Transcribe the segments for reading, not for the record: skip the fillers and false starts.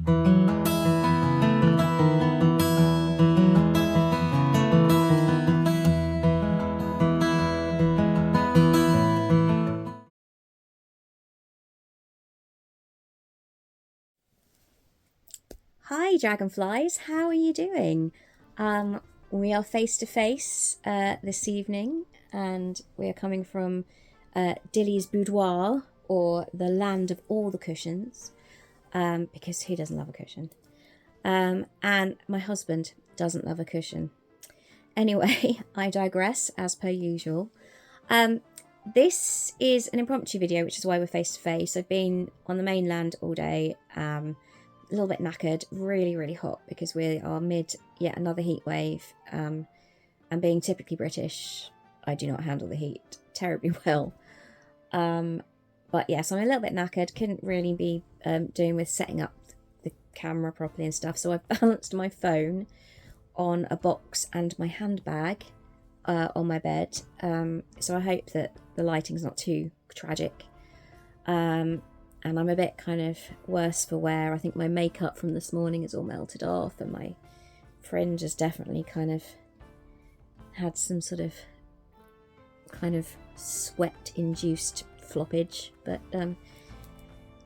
Hi dragonflies, how are you doing? We are face to face this evening, and we are coming from Dilly's boudoir, or the land of all the cushions, because who doesn't love a cushion? And my husband doesn't love a cushion. Anyway, I digress as per usual. This is an impromptu video, which is why we're face to face. I've been on the mainland all day. A little bit knackered, really hot, because we are mid yet another heat wave, and being typically British, I do not handle the heat terribly well. But yeah, so I'm a little bit knackered, couldn't really be doing with setting up the camera properly and stuff, so I've balanced my phone on a box and my handbag on my bed, so I hope that the lighting's not too tragic. And I'm a bit kind of worse for wear. I think my makeup from this morning is all melted off, and my fringe has definitely kind of had some sort of kind of sweat-induced floppage. But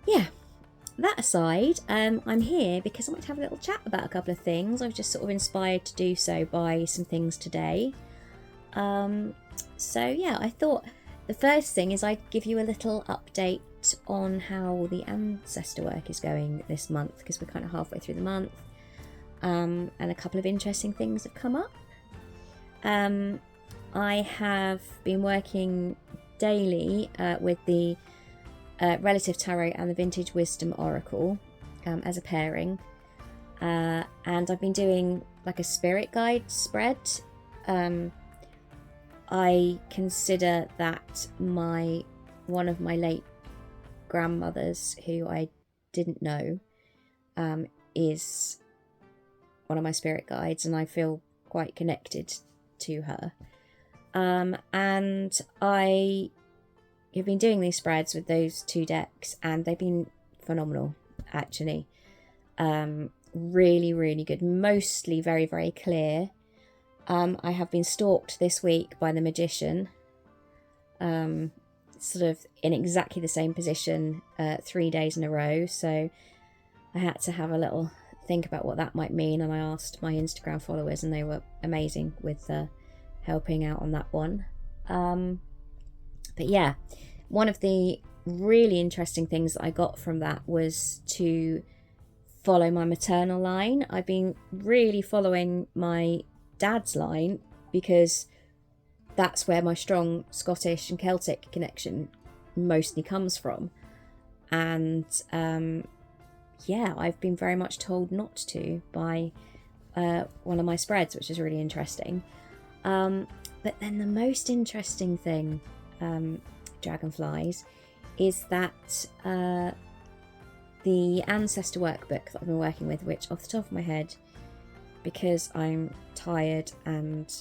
yeah, that aside, I'm here because I want to have a little chat about a couple of things. I was just sort of inspired to do so by some things today. So yeah, I thought the first thing is I'd give you a little update on how the ancestor work is going this month, because we're kind of halfway through the month, and a couple of interesting things have come up. I have been working daily with the Relative Tarot and the Vintage Wisdom Oracle as a pairing, and I've been doing like a spirit guide spread. I consider that one of my late grandmothers, who I didn't know, is one of my spirit guides, and I feel quite connected to her. And I have been doing these spreads with those two decks, and they've been phenomenal, actually. Really good, mostly very clear. I have been stalked this week by the magician, sort of in exactly the same position 3 days in a row, so I had to have a little think about what that might mean, and I asked my Instagram followers, and they were amazing with helping out on that one. But yeah, one of the really interesting things that I got from that was to follow my maternal line. I've been really following my dad's line because that's where my strong Scottish and Celtic connection mostly comes from. And yeah, I've been very much told not to by one of my spreads, which is really interesting. But then the most interesting thing, dragonflies, is that the ancestor workbook that I've been working with, which off the top of my head, because I'm tired and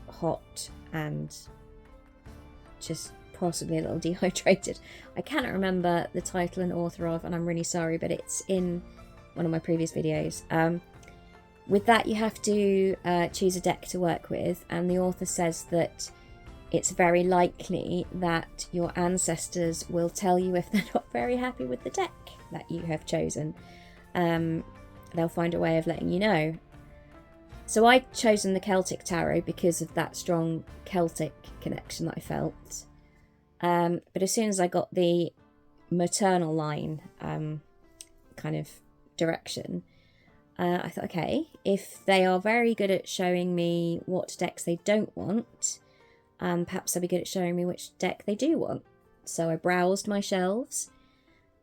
hot and just possibly a little dehydrated, I cannot remember the title and author of, and I'm really sorry, but it's in one of my previous videos. With that, you have to choose a deck to work with, and the author says that it's very likely that your ancestors will tell you if they're not very happy with the deck that you have chosen. They'll find a way of letting you know. So I'd chosen the Celtic Tarot because of that strong Celtic connection that I felt. But as soon as I got the maternal line kind of direction, I thought, okay, if they are very good at showing me what decks they don't want, perhaps they'll be good at showing me which deck they do want. So I browsed my shelves,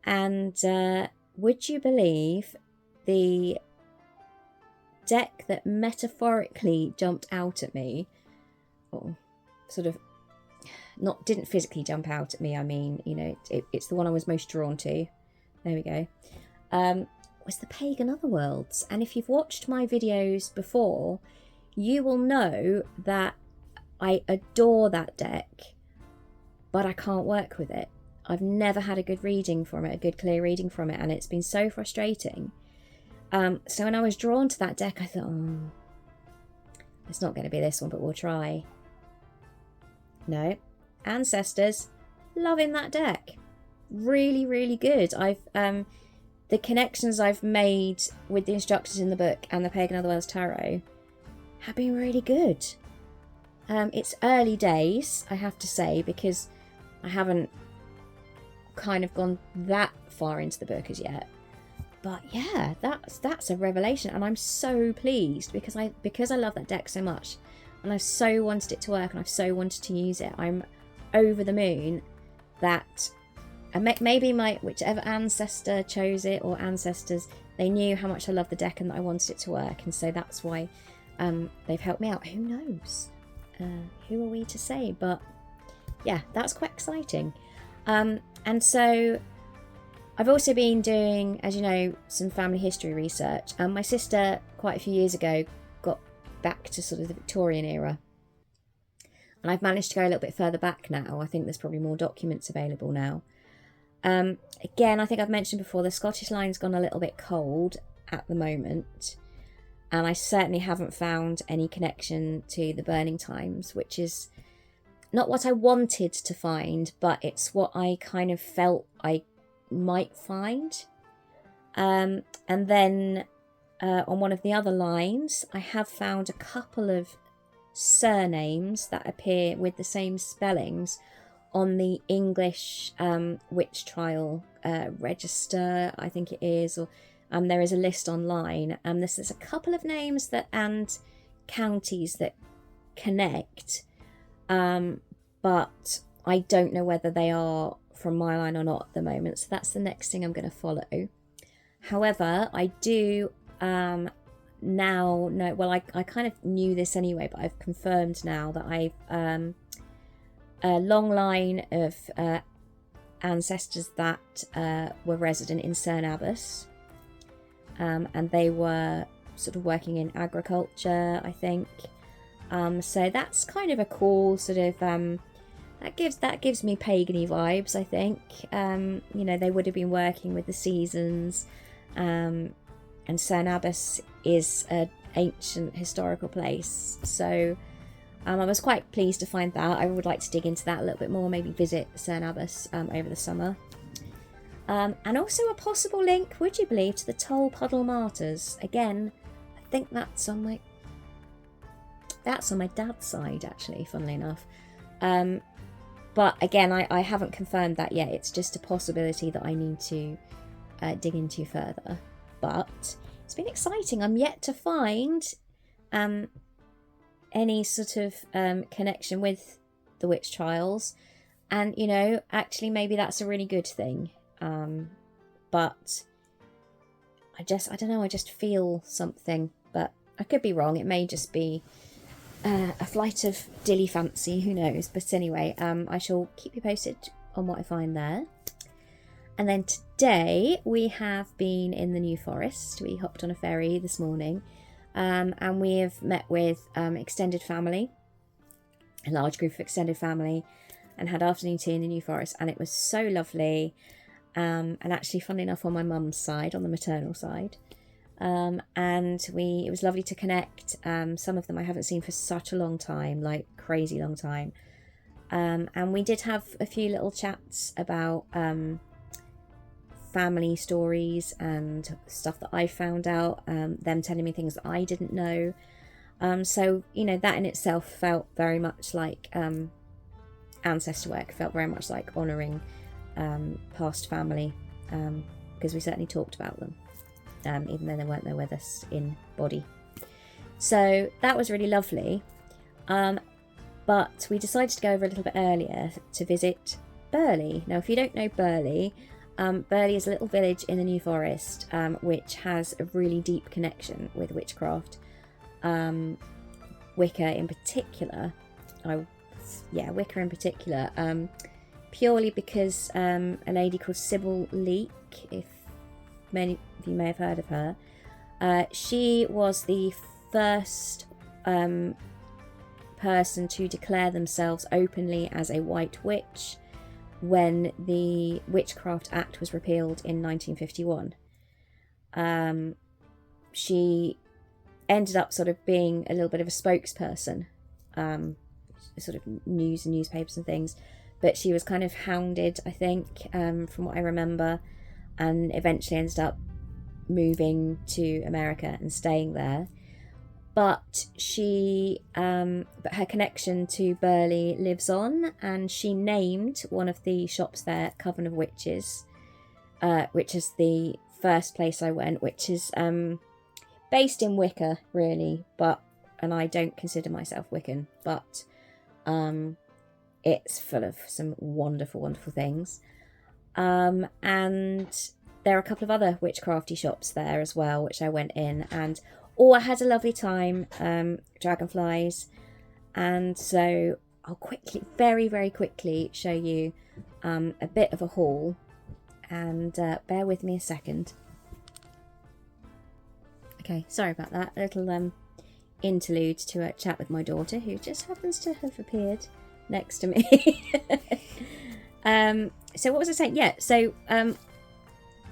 and would you believe the deck that metaphorically jumped out at me, or sort of didn't physically jump out at me, I mean, you know, it's the one I was most drawn to, there we go, was the Pagan Otherworlds. And if you've watched my videos before, you will know that I adore that deck, but I can't work with it. I've never had a good reading from it, a good clear reading from it, and it's been so frustrating. So when I was drawn to that deck, I thought, oh, it's not going to be this one, but we'll try. No. Ancestors, loving that deck. Really, really good. The connections I've made with the instructors in the book and the Pagan Otherworlds Tarot have been really good. It's early days, I have to say, because I haven't kind of gone that far into the book as yet. But yeah, that's a revelation, and I'm so pleased because I love that deck so much, and I've so wanted it to work, and I've so wanted to use it. I'm over the moon that maybe whichever ancestor chose it, or ancestors, they knew how much I love the deck and that I wanted it to work, and so that's why they've helped me out. Who knows? Who are we to say? But yeah, that's quite exciting. And so I've also been doing, as you know, some family history research. My sister, quite a few years ago, got back to sort of the Victorian era. And I've managed to go a little bit further back now. I think there's probably more documents available now. Again, I think I've mentioned before, the Scottish line's gone a little bit cold at the moment. And I certainly haven't found any connection to the burning times, which is not what I wanted to find, but it's what I kind of felt I might find. And then on one of the other lines, I have found a couple of surnames that appear with the same spellings on the English witch trial register, I think it is, or there is a list online. There's a couple of names and counties that connect, but I don't know whether they are from my line or not at the moment, so that's the next thing I'm going to follow. However, I do now know, well, I kind of knew this anyway, but I've confirmed now that I've a long line of ancestors that were resident in Cerne Abbas, and they were sort of working in agriculture, I think. So that's kind of a cool sort of that gives me pagan-y vibes, I think. They would have been working with the seasons, and Cerne Abbas is an ancient historical place, so I was quite pleased to find that. I would like to dig into that a little bit more, maybe visit Cerne Abbas over the summer. And also a possible link, would you believe, to the Toll Puddle Martyrs. Again, I think that's on my dad's side, actually, funnily enough. But again, I haven't confirmed that yet. It's just a possibility that I need to dig into further. But it's been exciting. I'm yet to find any sort of connection with the witch trials, and actually maybe that's a really good thing. But I don't know, I just feel something, but I could be wrong. It may just be a flight of dilly fancy, who knows. But anyway, I shall keep you posted on what I find there. And then today we have been in the New Forest. We hopped on a ferry this morning, and we have met with extended family, a large group of extended family, and had afternoon tea in the New Forest, and it was so lovely. And actually, funnily enough, on my mum's side, on the maternal side, and it was lovely to connect. Some of them I haven't seen for such a long time, like crazy long time, and we did have a few little chats about family stories and stuff that I found out, them telling me things that I didn't know. So that in itself felt very much like ancestor work, felt very much like honouring past family, because we certainly talked about them, even though they weren't there with us in body. So that was really lovely, but we decided to go over a little bit earlier to visit Burley. Now, if you don't know Burley, Burley is a little village in the New Forest, which has a really deep connection with witchcraft, Wicca in particular. Wicca in particular, purely because a lady called Sybil Leek, if many of you may have heard of her, she was the first person to declare themselves openly as a white witch, when the Witchcraft Act was repealed in 1951. She ended up sort of being a little bit of a spokesperson, sort of news and newspapers and things, but she was kind of hounded, I think, from what I remember, and eventually ended up moving to America and staying there. But but her connection to Burley lives on, and she named one of the shops there Coven of Witches, which is the first place I went, which is based in Wicca, really, and I don't consider myself Wiccan, but it's full of some wonderful, wonderful things. And there are a couple of other witchcrafty shops there as well, which I went in, and I had a lovely time, dragonflies. And so I'll quickly, very, very quickly show you a bit of a haul, and bear with me a second. Okay, sorry about that. A little interlude to a chat with my daughter, who just happens to have appeared next to me. So what was I saying? Yeah, so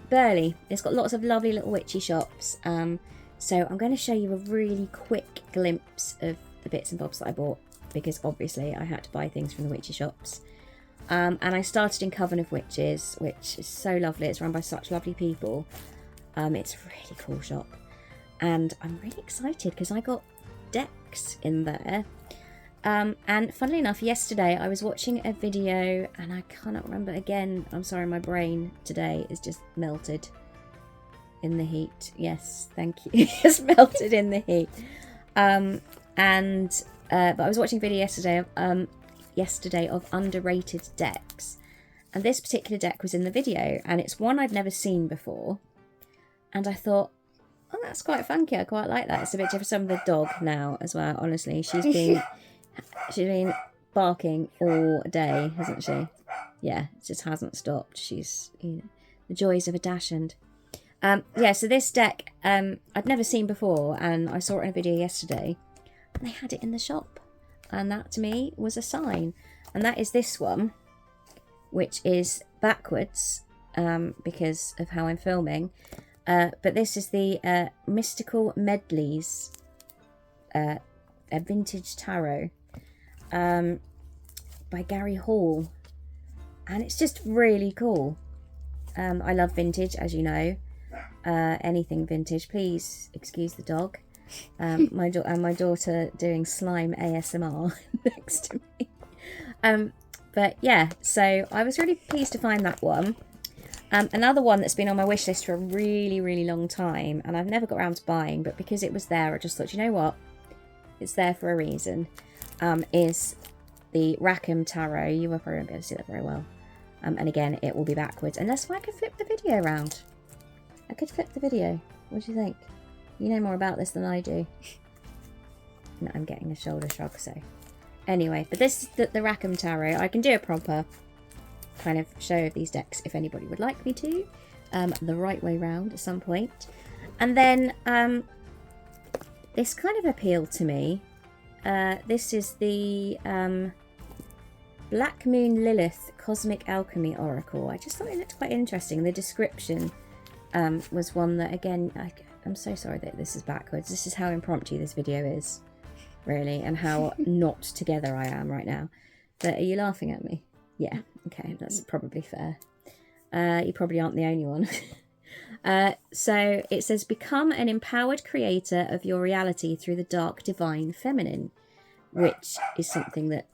Burley, it's got lots of lovely little witchy shops. So I'm going to show you a really quick glimpse of the bits and bobs that I bought, because obviously I had to buy things from the witchy shops. And I started in Coven of Witches, which is so lovely. It's run by such lovely people. It's a really cool shop. And I'm really excited because I got decks in there. And funnily enough, yesterday I was watching a video, and I cannot remember again. I'm sorry, my brain today is just melted in the heat. Yes, thank you. It's melted in the heat. But I was watching a video yesterday of underrated decks, and this particular deck was in the video, and it's one I'd never seen before, and I thought, oh, that's quite funky. I quite like that. It's a bit different from the dog now as well. Honestly, she's been barking all day, hasn't she? Yeah, it just hasn't stopped. She's, the joys of a dachshund. Yeah, so this deck I'd never seen before, and I saw it in a video yesterday, and they had it in the shop, and that to me was a sign. And that is this one, which is backwards because of how I'm filming. But this is the Mystical Medleys, a vintage tarot by Gary Hall, and it's just really cool. I love vintage, as you know. Anything vintage. Please excuse the dog. My daughter doing slime ASMR next to me. But yeah, so I was really pleased to find that one. Another one that's been on my wish list for a really, really long time, and I've never got around to buying, but because it was there, I just thought, you know what? It's there for a reason. Is the Rackham Tarot. You will probably be able to see that very well. And again, it will be backwards. Unless I could flip the video around. I could flip the video. What do you think? You know more about this than I do. No, I'm getting a shoulder shrug, so. Anyway, but this is the Rackham Tarot. I can do a proper kind of show of these decks if anybody would like me to. The right way round at some point. And then this kind of appealed to me. This is the Black Moon Lilith Cosmic Alchemy Oracle. I just thought it looked quite interesting. The description was one that, again, I'm so sorry that this is backwards. This is how impromptu this video is, really, and how not together I am right now. But are you laughing at me? Yeah, okay, that's probably fair. You probably aren't the only one. So it says, become an empowered creator of your reality through the dark divine feminine, which is something that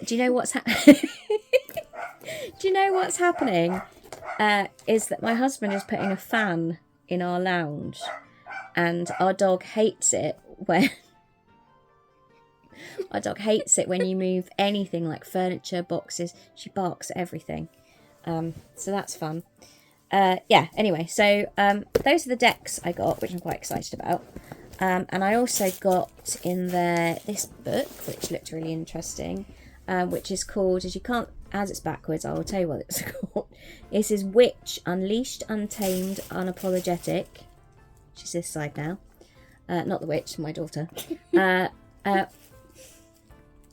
do you know what's do you know what's happening? Is that my husband is putting a fan in our lounge, and our dog hates it when you move anything like furniture, boxes. She barks at everything. So that's fun. Yeah, anyway, so those are the decks I got, which I'm quite excited about. And I also got in there this book, which looked really interesting, which is called, as it's backwards, I will tell you what it's called. This is Witch, Unleashed, Untamed, Unapologetic. She's this side now. Not the witch, my daughter.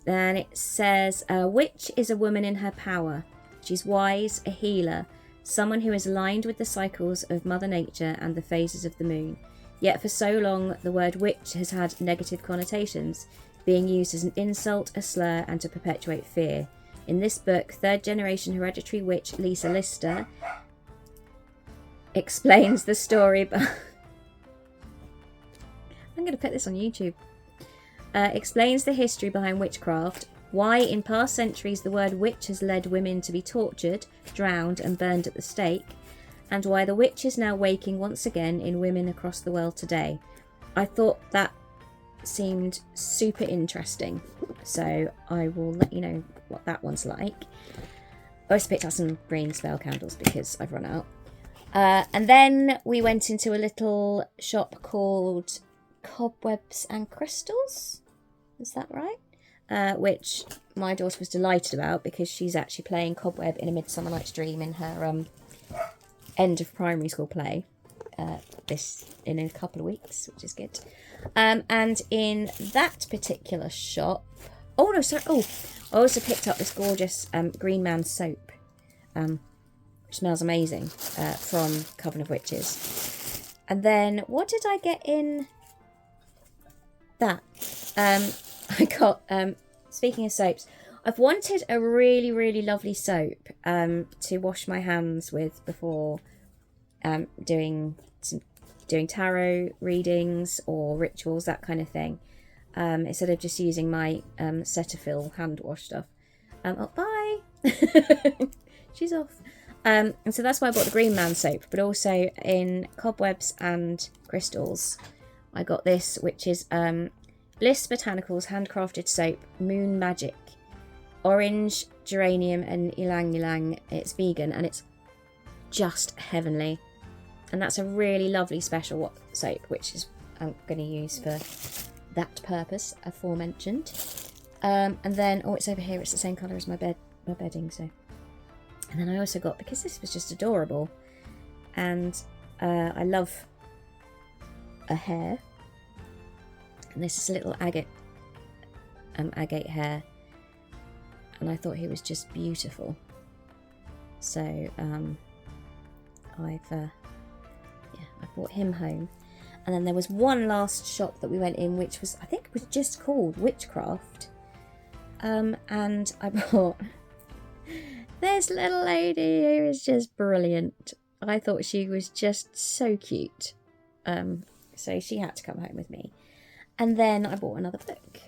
And it says, a witch is a woman in her power. She's wise, a healer, someone who is aligned with the cycles of Mother Nature and the phases of the moon. Yet for so long, the word witch has had negative connotations, being used as an insult, a slur, and to perpetuate fear. In this book, third-generation hereditary witch Lisa Lister explains the story... I'm going to put this on YouTube. Explains the history behind witchcraft, why in past centuries the word witch has led women to be tortured, drowned, and burned at the stake, and why the witch is now waking once again in women across the world today. I thought that seemed super interesting, so I will let you know what that one's like. I also picked up some green spell candles because I've run out. And then we went into a little shop called Cobwebs and Crystals. Is that right? Which my daughter was delighted about because she's actually playing Cobweb in A Midsummer Night's Dream in her end of primary school play this in a couple of weeks, which is good. And in that particular shop, I also picked up this gorgeous Green Man soap, which smells amazing, from Coven of Witches. And then what did I get in that? I got, speaking of soaps, I've wanted a really, really lovely soap to wash my hands with before doing tarot readings or rituals, that kind of thing, instead of just using my Cetaphil hand wash stuff. Oh, bye! She's off. And so that's why I bought the Green Man soap, but also in Cobwebs and Crystals, I got this, which is Bliss Botanicals handcrafted soap, Moon Magic. Orange, geranium and ylang ylang. It's vegan and it's just heavenly. And that's a really lovely special soap, which is I'm going to use for that purpose, aforementioned. And then, it's over here. It's the same colour as my bedding. So, and then I also got, because this was just adorable, and I love a hair. And this is a little agate hair, and I thought he was just beautiful. So I brought him home. And then there was one last shop that we went in, which was, I think it was just called Witchcraft. And I bought this little lady who is just brilliant. I thought she was just so cute. So she had to come home with me. And then I bought another book,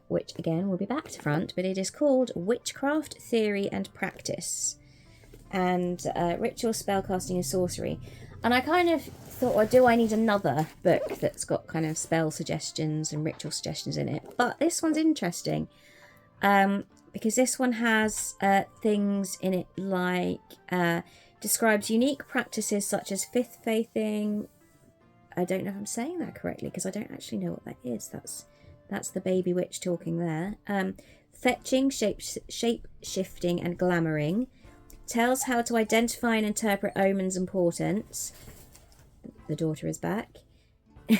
which again will be back to front, but it is called Witchcraft, Theory and Practice, and Ritual, Spellcasting and Sorcery. And I kind of thought, well, do I need another book that's got kind of spell suggestions and ritual suggestions in it? But this one's interesting, because this one has things in it like describes unique practices such as fifth faithing. I don't know if I'm saying that correctly because I don't actually know what that is. That's the baby witch talking there. Fetching, shape-shifting and glamouring. Tells how to identify and interpret omens and portents. The daughter is back.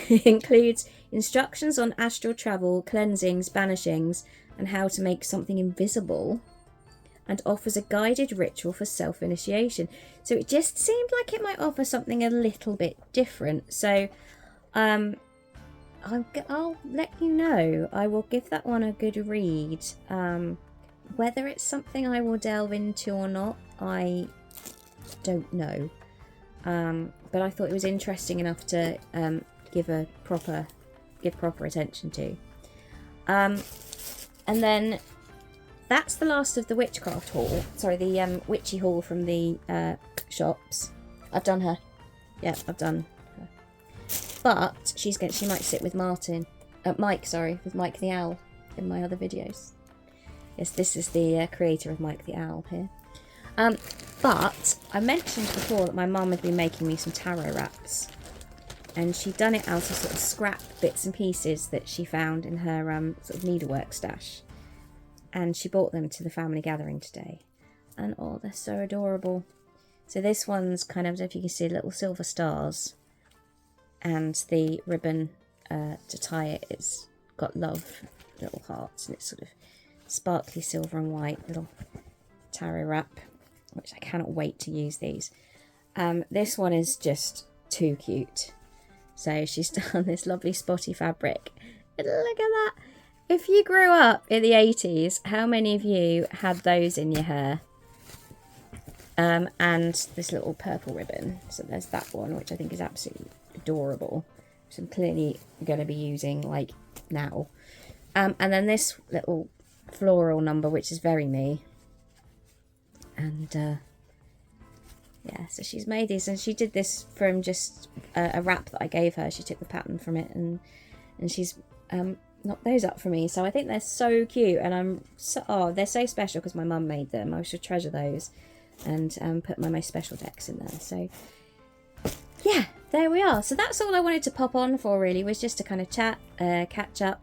Includes instructions on astral travel, cleansings, banishings, and how to make something invisible. And offers a guided ritual for self-initiation. So it just seemed like it might offer something a little bit different. So I'll let you know. I will give that one a good read. Whether it's something I will delve into or not, I don't know. But I thought it was interesting enough to give proper attention to. And then that's the last of the witchcraft haul. Sorry, the witchy haul from the shops. I've done her. Yeah, I've done her. But she might sit with Mike, with Mike the Owl in my other videos. Yes, this is the creator of Mike the Owl here. But I mentioned before that my mum had been making me some tarot wraps. And she'd done it out of sort of scrap bits and pieces that she found in her sort of needlework stash. And she brought them to the family gathering today. And oh, they're so adorable. So this one's kind of, I don't know if you can see, little silver stars. And the ribbon to tie it, it's got love, little hearts. And it's sort of sparkly silver and white little tarot wrap, which I cannot wait to use these. This one is just too cute. So she's done this lovely spotty fabric. And look at that. If you grew up in the 80s, how many of you had those in your hair? And this little purple ribbon. So there's that one, which I think is absolutely adorable. Which I'm clearly going to be using like now. And then this little floral number, which is very me. And yeah, so she's made these, and she did this from just a wrap that I gave her. She took the pattern from it, and she's knocked those up for me. So I think they're so cute, and they're so special because my mum made them. I should treasure those and put my most special decks in there. So yeah, there we are. So that's all I wanted to pop on for, really, was just to kind of chat, catch up.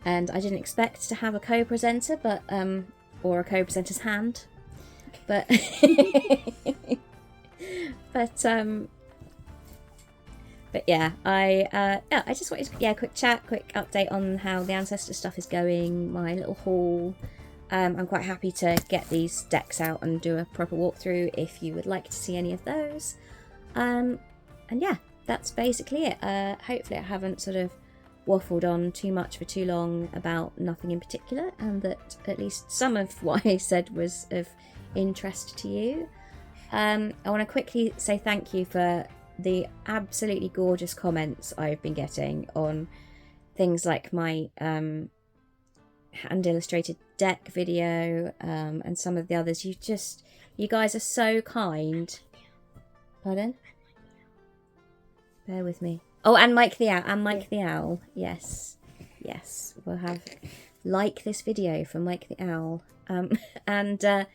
And I didn't expect to have a co-presenter, but or a co-presenter's hand, but but yeah, I just wanted to, quick chat, quick update on how the ancestor stuff is going, my little haul. I'm quite happy to get these decks out and do a proper walkthrough if you would like to see any of those. And yeah, that's basically it. Hopefully I haven't sort of waffled on too much for too long about nothing in particular, and that at least some of what I said was of interest to you. I want to quickly say thank you for the absolutely gorgeous comments I've been getting on things like my hand illustrated deck video, and some of the others. You guys are so kind. Pardon? Bear with me. Oh, and Mike the Owl, Yes. We'll have like this video from Mike the Owl. And but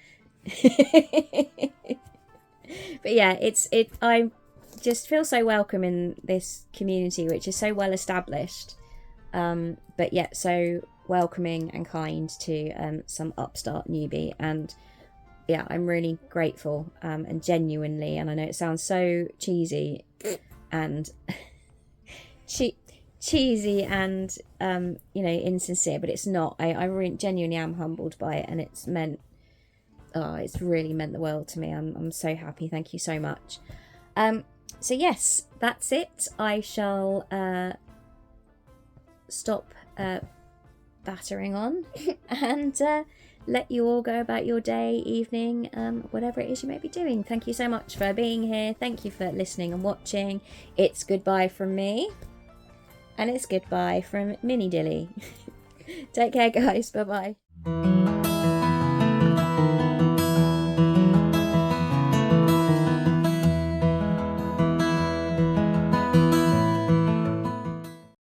yeah, I just feel so welcome in this community, which is so well established, but yet so welcoming and kind to some upstart newbie. And yeah, I'm really grateful, and genuinely, and I know it sounds so cheesy and cheesy and insincere, but it's not. I really genuinely am humbled by it, and it's really meant the world to me. I'm so happy. Thank you so much. So yes, that's it. I shall stop battering on and let you all go about your day, evening, whatever it is you may be doing. Thank you so much for being here. Thank you for listening and watching. It's goodbye from me. And it's goodbye from Mini Dilly. Take care, guys. Bye-bye.